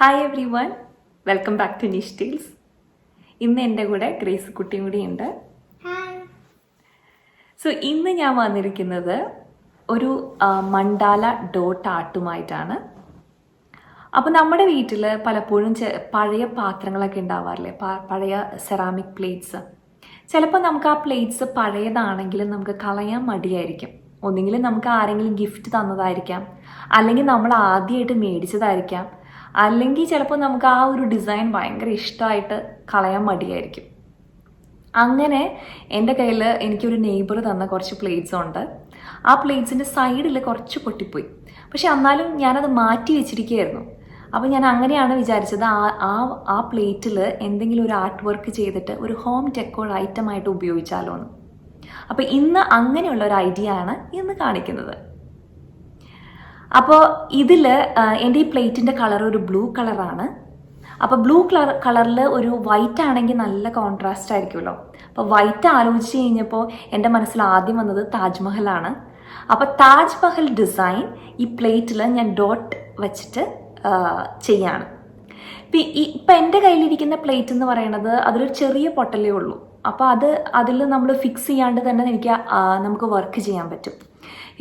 Hi everyone, welcome back to നിഷ് ടീൽസ്. ഇന്ന് എൻ്റെ കൂടെ ഗ്രേസ് കുട്ടിയും കൂടി ഉണ്ട്. സോ ഇന്ന് ഞാൻ വന്നിരിക്കുന്നത് ഒരു മണ്ടാല ഡോട്ട് ആർട്ടുമായിട്ടാണ്. അപ്പോൾ നമ്മുടെ വീട്ടിൽ പലപ്പോഴും പഴയ പാത്രങ്ങളൊക്കെ ഉണ്ടാവാറില്ലേ, പഴയ സെറാമിക് പ്ലേറ്റ്സ്. ചിലപ്പോൾ നമുക്ക് ആ പ്ലേറ്റ്സ് പഴയതാണെങ്കിലും നമുക്ക് കളയാൻ മടിയായിരിക്കും. ഒന്നുകിൽ നമുക്ക് ആരെങ്കിലും ഗിഫ്റ്റ് തന്നതായിരിക്കാം, അല്ലെങ്കിൽ നമ്മൾ ആദ്യമായിട്ട് മേടിച്ചതായിരിക്കാം, അല്ലെങ്കിൽ ചിലപ്പോൾ നമുക്ക് ആ ഒരു ഡിസൈൻ ഭയങ്കര ഇഷ്ടമായിട്ട് കളയാൻ മടിയായിരിക്കും. അങ്ങനെ എൻ്റെ കയ്യിൽ എനിക്കൊരു നെയ്ബർ തന്ന കുറച്ച് പ്ലേറ്റ്സ് ഉണ്ട്. ആ പ്ലേറ്റ്സിൻ്റെ സൈഡിൽ കുറച്ച് പൊട്ടിപ്പോയി, പക്ഷെ എന്നാലും ഞാനത് മാറ്റി വെച്ചിരിക്കുകയായിരുന്നു. അപ്പോൾ ഞാൻ അങ്ങനെയാണ് വിചാരിച്ചത്, ആ പ്ലേറ്റിൽ എന്തെങ്കിലും ഒരു ആർട്ട് വർക്ക് ചെയ്തിട്ട് ഒരു ഹോം ഡെക്കോർ ഐറ്റമായിട്ട് ഉപയോഗിച്ചാലോ എന്ന്. അപ്പോൾ ഇന്ന് അങ്ങനെയുള്ള ഒരു ഐഡിയ ആണ് ഇന്ന് കാണിക്കുന്നത്. അപ്പോൾ ഇതിൽ എൻ്റെ ഈ പ്ലേറ്റിൻ്റെ കളർ ഒരു ബ്ലൂ കളറാണ്. അപ്പോൾ ബ്ലൂ കളറിൽ ഒരു വൈറ്റ് ആണെങ്കിൽ നല്ല കോൺട്രാസ്റ്റ് ആയിരിക്കുമല്ലോ. അപ്പോൾ വൈറ്റ് ആലോചിച്ച് കഴിഞ്ഞപ്പോൾ എൻ്റെ മനസ്സിൽ ആദ്യം വന്നത് താജ്മഹലാണ്. അപ്പോൾ താജ്മഹൽ ഡിസൈൻ ഈ പ്ലേറ്റിൽ ഞാൻ ഡോട്ട് വെച്ചിട്ട് ചെയ്യാണ്. ഇപ്പം എൻ്റെ കയ്യിലിരിക്കുന്ന പ്ലേറ്റ് എന്ന് പറയുന്നത് അതിലൊരു ചെറിയ പൊട്ടലേ ഉള്ളൂ. അപ്പോൾ അതിൽ നമ്മൾ ഫിക്സ് ചെയ്യാണ്ട് തന്നെ നമുക്ക് വർക്ക് ചെയ്യാൻ പറ്റും.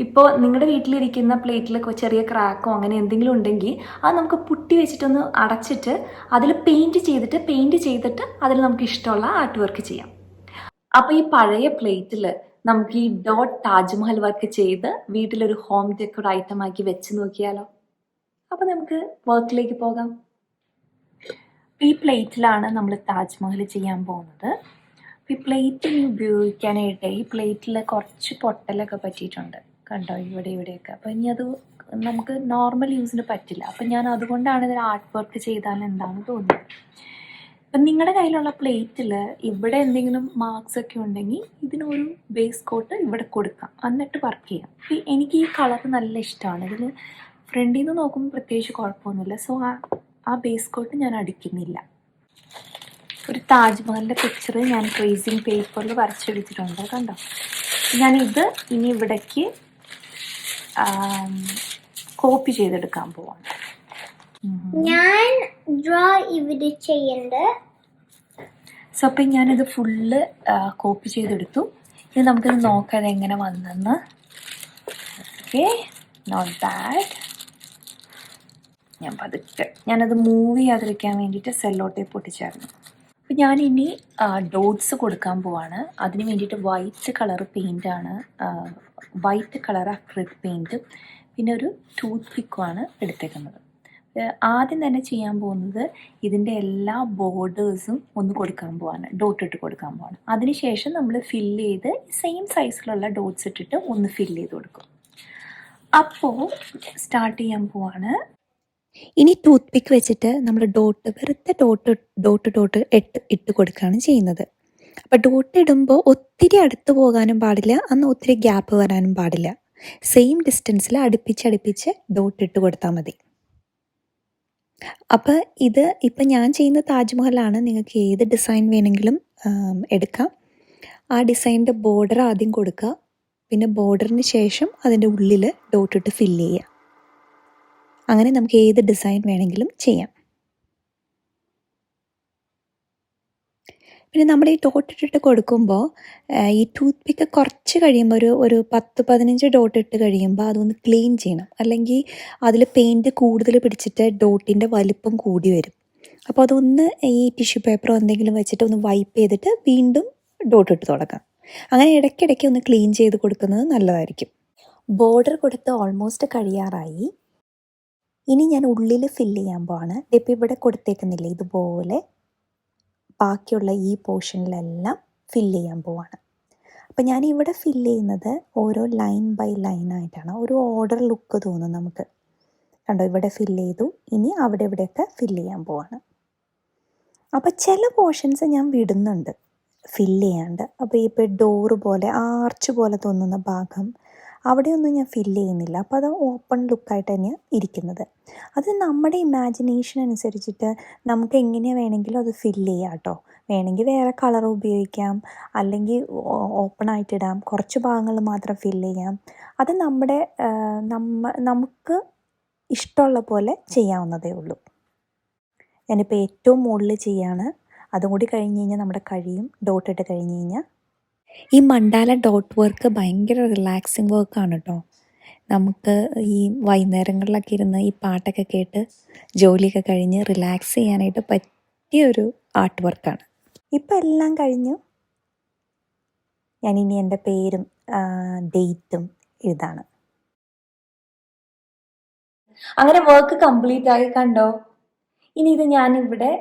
ഇപ്പോൾ നിങ്ങളുടെ വീട്ടിലിരിക്കുന്ന പ്ലേറ്റിൽ ചെറിയ ക്രാക്കോ അങ്ങനെ എന്തെങ്കിലും ഉണ്ടെങ്കിൽ അത് നമുക്ക് പുട്ടി വെച്ചിട്ടൊന്ന് അടച്ചിട്ട് അതിൽ പെയിൻറ്റ് ചെയ്തിട്ട് അതിൽ നമുക്ക് ഇഷ്ടമുള്ള ആർട്ട് വർക്ക് ചെയ്യാം. അപ്പോൾ ഈ പഴയ പ്ലേറ്റിൽ നമുക്ക് ഈ ഡോട്ട് താജ്മഹൽ വർക്ക് ചെയ്ത് വീട്ടിലൊരു ഹോം ഡെക്കോർ ഐറ്റം ആക്കി വെച്ച് നോക്കിയാലോ. അപ്പോൾ നമുക്ക് വർക്കിലേക്ക് പോകാം. ഈ പ്ലേറ്റിലാണ് നമ്മൾ താജ്മഹൽ ചെയ്യാൻ പോകുന്നത്. ഈ പ്ലേറ്റ് ഉപയോഗിക്കാനായിട്ട് ഈ പ്ലേറ്റിൽ കുറച്ച് പൊട്ടലൊക്കെ പറ്റിയിട്ടുണ്ട്, കണ്ടോ, ഇവിടെയൊക്കെ. അപ്പോൾ ഇനി അത് നമുക്ക് നോർമൽ യൂസിന് പറ്റില്ല. അപ്പം ഞാൻ അതുകൊണ്ടാണ് ഇതിൽ ആർട്ട് വർക്ക് ചെയ്താൽ എന്താണെന്ന് തോന്നുന്നത്. അപ്പം നിങ്ങളുടെ കയ്യിലുള്ള പ്ലേറ്റിൽ ഇവിടെ എന്തെങ്കിലും മാർക്സ് ഒക്കെ ഉണ്ടെങ്കിൽ ഇതിനൊരു ബേസ് കോട്ട് ഇവിടെ കൊടുക്കാം, എന്നിട്ട് വർക്ക് ചെയ്യാം. എനിക്ക് ഈ കളർ നല്ല ഇഷ്ടമാണ്. ഇതിൽ ഫ്രണ്ടിൽ നിന്ന് നോക്കുമ്പോൾ പ്രത്യേകിച്ച് കുഴപ്പമൊന്നുമില്ല. സോ ആ ബേസ് കോട്ട് ഞാൻ അടിക്കുന്നില്ല. ഒരു താജ്മഹലിൻ്റെ പിക്ചർ ഞാൻ ട്രേസിങ് പേപ്പറിൽ വരച്ചെടുത്തിട്ടുണ്ട്, കണ്ടോ. ഞാനിത് ഇനി ഇവിടേക്ക് കോപ്പി ചെയ്തെടുക്കാൻ പോവാണ്. ഞാൻ ഡ്രോ ഇവിടെ ചെയ്യണ്ട്. സോ അപ്പം ഞാനിത് ഫുള്ള് കോപ്പി ചെയ്തെടുത്തു. ഇനി നമുക്കിത് നോക്കാം എങ്ങനെ വന്നെന്ന്. Okay, not bad. ഞാനത് മൂവ് ചെയ്യാതിരിക്കാൻ വേണ്ടിയിട്ട് സെല്ലോ ടേപ്പ് പൊട്ടിച്ചായിരുന്നു. അപ്പം ഞാനിനി ഡോട്ട്സ് കൊടുക്കാൻ പോവാണ്. അതിന് വേണ്ടിയിട്ട് വൈറ്റ് കളർ പെയിൻ്റാണ്, വൈറ്റ് കളർ അക്രിലിക് പെയിൻറ്റും പിന്നെ ഒരു ടൂത്ത് പിക്കുമാണ് എടുത്തേക്കുന്നത്. ആദ്യം തന്നെ ചെയ്യാൻ പോകുന്നത് ഇതിൻ്റെ എല്ലാ ബോർഡേഴ്സും ഒന്ന് കൊടുക്കാൻ പോവാണ്, ഡോട്ട് ഇട്ട് കൊടുക്കാൻ പോവാണ്. അതിനുശേഷം നമ്മൾ ഫില്ല് ചെയ്ത് സെയിം സൈസിലുള്ള ഡോട്ട്സ് ഇട്ടിട്ട് ഒന്ന് ഫില്ല് ചെയ്ത് കൊടുക്കും. അപ്പോൾ സ്റ്റാർട്ട് ചെയ്യാൻ പോവാണ്. ഇനി ടൂത്ത് പിക്ക് വെച്ചിട്ട് നമ്മൾ വെറുതെ ഡോട്ട് ഇട്ട് കൊടുക്കുകയാണ് ചെയ്യുന്നത്. അപ്പോൾ ഡോട്ട് ഇടുമ്പോൾ ഒത്തിരി അടുത്ത് പോകാനും പാടില്ല, അന്ന് ഒത്തിരി ഗ്യാപ്പ് വരാനും പാടില്ല. സെയിം ഡിസ്റ്റൻസിൽ അടുപ്പിച്ച് ഡോട്ട് ഇട്ട് കൊടുത്താൽ മതി. അപ്പോൾ ഇപ്പം ഞാൻ ചെയ്യുന്ന താജ്മഹലാണ്. നിങ്ങൾക്ക് ഏത് ഡിസൈൻ വേണമെങ്കിലും എടുക്കാം. ആ ഡിസൈനിൻ്റെ ബോർഡർ ആദ്യം കൊടുക്കുക, പിന്നെ ബോർഡറിന് ശേഷം അതിൻ്റെ ഉള്ളിൽ ഡോട്ട് ഇട്ട് ഫില്ല് ചെയ്യുക. അങ്ങനെ നമുക്ക് ഏത് ഡിസൈൻ വേണമെങ്കിലും ചെയ്യാം. പിന്നെ നമ്മൾ ഈ ഡോട്ട് ഇട്ടിട്ട് കൊടുക്കുമ്പോൾ ഈ ടൂത്ത് പിക്ക് കുറച്ച് കഴിയുമ്പോൾ ഒരു 10-15 ഡോട്ട് ഇട്ട് കഴിയുമ്പോൾ അതൊന്ന് ക്ലീൻ ചെയ്യണം, അല്ലെങ്കിൽ അതിൽ പെയിൻറ്റ് കൂടുതൽ പിടിച്ചിട്ട് ഡോട്ടിൻ്റെ വലിപ്പം കൂടി വരും. അപ്പോൾ അതൊന്ന് ഈ ടിഷ്യൂ പേപ്പറോ എന്തെങ്കിലും വെച്ചിട്ട് ഒന്ന് വൈപ്പ് ചെയ്തിട്ട് വീണ്ടും ഡോട്ട് ഇട്ട് തുടങ്ങാം. അങ്ങനെ ഇടയ്ക്കിടയ്ക്ക് ഒന്ന് ക്ലീൻ ചെയ്ത് കൊടുക്കുന്നത് നല്ലതായിരിക്കും. ബോർഡർ കൊടുത്ത് ഓൾമോസ്റ്റ് കഴിയാറായി. ഇനി ഞാൻ ഉള്ളിൽ ഫില്ല് ചെയ്യാൻ പോവാണ്. ഇപ്പോൾ ഇവിടെ കൊടുത്തേക്കുന്നില്ലേ, ഇതുപോലെ ബാക്കിയുള്ള ഈ പോർഷനിലെല്ലാം ഫില്ല് ചെയ്യാൻ പോവാണ്. അപ്പം ഞാൻ ഇവിടെ ഫില്ല് ചെയ്യുന്നത് ഓരോ ലൈൻ ബൈ ലൈൻ ആയിട്ടാണ്. ഒരു ഓർഡർ ലുക്ക് തോന്നും നമുക്ക്, കണ്ടോ. ഇവിടെ ഫില്ല് ചെയ്തു, ഇനി അവിടെ ഇവിടെയൊക്കെ ഫില്ല് ചെയ്യാൻ പോവാണ്. അപ്പോൾ ചില പോർഷൻസ് ഞാൻ വിടുന്നുണ്ട് ഫില്ല് ചെയ്യാണ്ട്. അപ്പോൾ ഇപ്പോൾ ഡോറ് പോലെ ആർച്ച് പോലെ തോന്നുന്ന ഭാഗം അവിടെയൊന്നും ഞാൻ ഫില്ല് ചെയ്യുന്നില്ല. അപ്പോൾ അത് ഓപ്പൺ ലുക്കായിട്ട് തന്നെയാണ് ഇരിക്കുന്നത്. അത് നമ്മുടെ ഇമാജിനേഷൻ അനുസരിച്ചിട്ട് നമുക്ക് എങ്ങനെയാണ് വേണമെങ്കിലും അത് ഫില്ല് ചെയ്യാം കേട്ടോ. വേണമെങ്കിൽ വേറെ കളർ ഉപയോഗിക്കാം, അല്ലെങ്കിൽ ഓപ്പൺ ആയിട്ടിടാം, കുറച്ച് ഭാഗങ്ങൾ മാത്രം ഫില്ല് ചെയ്യാം. അത് നമുക്ക് ഇഷ്ടമുള്ള പോലെ ചെയ്യാവുന്നതേ ഉള്ളൂ. ഞാനിപ്പോൾ ഏറ്റവും മുകളിൽ ചെയ്യാണ്. അതും കൂടി കഴിഞ്ഞ് കഴിഞ്ഞാൽ നമ്മുടെ കഴിയും, ഡോട്ട് ഇട്ട് കഴിഞ്ഞ് കഴിഞ്ഞാൽ. ഈ മണ്ടാല ഡോട്ട് വർക്ക് ഭയങ്കര റിലാക്സിങ് വർക്കാണ് കേട്ടോ. നമുക്ക് ഈ വൈകുന്നേരങ്ങളിലൊക്കെ ഇരുന്ന് ഈ പാട്ടൊക്കെ കേട്ട് ജോലിയൊക്കെ കഴിഞ്ഞ് റിലാക്സ് ചെയ്യാനായിട്ട് പറ്റിയൊരു ആർട്ട് വർക്കാണ്. ഇപ്പം എല്ലാം കഴിഞ്ഞു. ഞാനിനി എൻ്റെ പേരും ഡേറ്റും എഴുതാണ്. അങ്ങനെ വർക്ക് കംപ്ലീറ്റ് ആയി. കണ്ടോ? ഇനി ഇത് ഞാനിവിടെ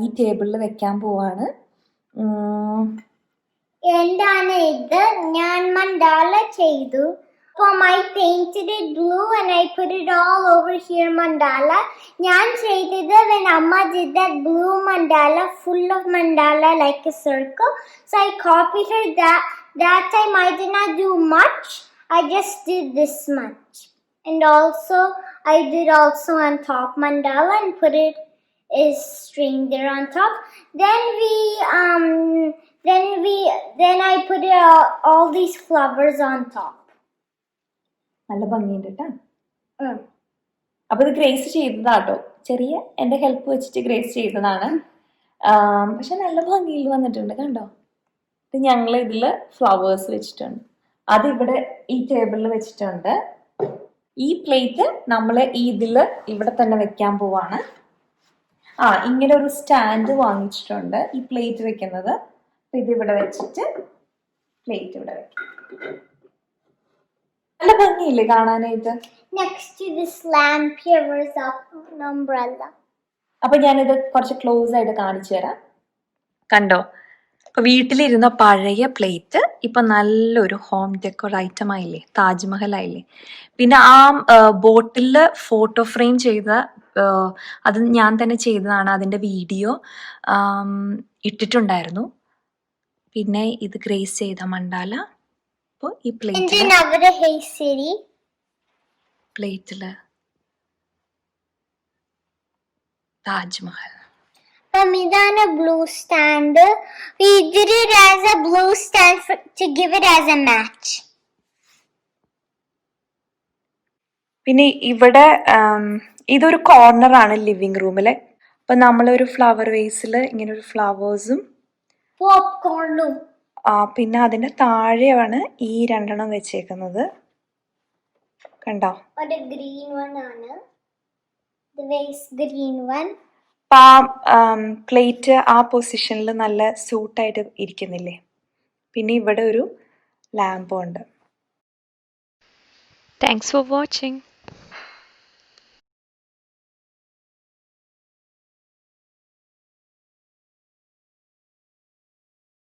ഈ ടേബിളിൽ വെക്കാൻ പോവാണ്. എന്താണ് ഇത്? ഞാൻ mandala ചെയ്തു. I painted it blue and I put it all over here mandala. ഞാൻ ചെയ്തത് when Amma did that blue mandala, full of mandala like a circle. So I copied her. That time I did not do much. I just did this much. And also I did also on top mandala and put it is string there on top. Then I put all these flowers on top. നല്ല ഭംഗിയുണ്ട് കേട്ടോ. അപ്പോൾ ഇത് grace ചെയ്തതാട്ടോ, ചെറിയ എൻ്റെ help വെച്ചിട്ട് grace ചെയ്തതാണ്. പക്ഷെ നല്ല ഭംഗിയിൽ വന്നിട്ടുണ്ട്. കണ്ടോ? ഇത് ഞങ്ങൾ ഇതിൽ ഫ്ലവേഴ്സ് വെച്ചിട്ടുണ്ട്. അതിവിടെ ഈ ടേബിളിൽ വെച്ചിട്ടുണ്ട്. ഈ പ്ലേറ്റ് നമ്മൾ ഇതിൽ ഇവിടെ തന്നെ വെക്കാൻ പോവാണ്. ഇങ്ങനെ ഒരു സ്റ്റാൻഡ് വാങ്ങിച്ചിട്ടുണ്ട് ഈ പ്ലേറ്റ് വെക്കുന്നത്. ഇതിവിടെ വെച്ചിട്ട് പ്ലേറ്റ് ഇവിടെ വെക്കാം. നല്ല ഭംഗിയില്ലേ കാണാനായിട്ട്? Next to this lamp here was an umbrella. അപ്പൊ ഞാനിത് കുറച്ച് ക്ലോസ് ആയിട്ട് കാണിച്ചു തരാം. കണ്ടോ? ഇപ്പൊ വീട്ടിലിരുന്ന പഴയ പ്ലേറ്റ് ഇപ്പൊ നല്ലൊരു ഹോം ഡെക്കോർ ഐറ്റം ആയില്ലേ, താജ്മഹൽ ആയില്ലേ. പിന്നെ ബോട്ടില് ഫോട്ടോ ഫ്രെയിം ചെയ്ത അത് ഞാൻ തന്നെ ചെയ്തതാണ്. അതിന്റെ വീഡിയോ ഇട്ടിട്ടുണ്ടായിരുന്നു. പിന്നെ ഇത് ഗ്രേസ് ചെയ്ത മണ്ടാല. അപ്പോൾ ഈ പ്ലേറ്റില് താജ്മഹൽ. ഇതാണ് blue stand. We did it as a blue stand to give it as a match. പിന്നെ ഇവിടെ ഇതൊരു കോർണറാണ് ലിവിങ് റൂമിലെ. അപ്പൊ നമ്മളൊരു ഫ്ലവർ വേസിൽ ഇങ്ങനെ ഒരു ഫ്ലവേഴ്സും പോപ്കോണും പിന്നെ അതിന്റെ താഴെയാണ് ഈ രണ്ടെണ്ണം വെച്ചേക്കുന്നത്. കണ്ടോ? ഒരു ഗ്രീൻ വൺ ആണ്. The vase green one. Plate ആ പൊസിഷനിൽ നല്ല സൂട്ടായിട്ട് ഇരിക്കുന്നില്ലേ. പിന്നെ ഇവിടെ ഒരു ലാമ്പും ഉണ്ട്. Thanks for watching.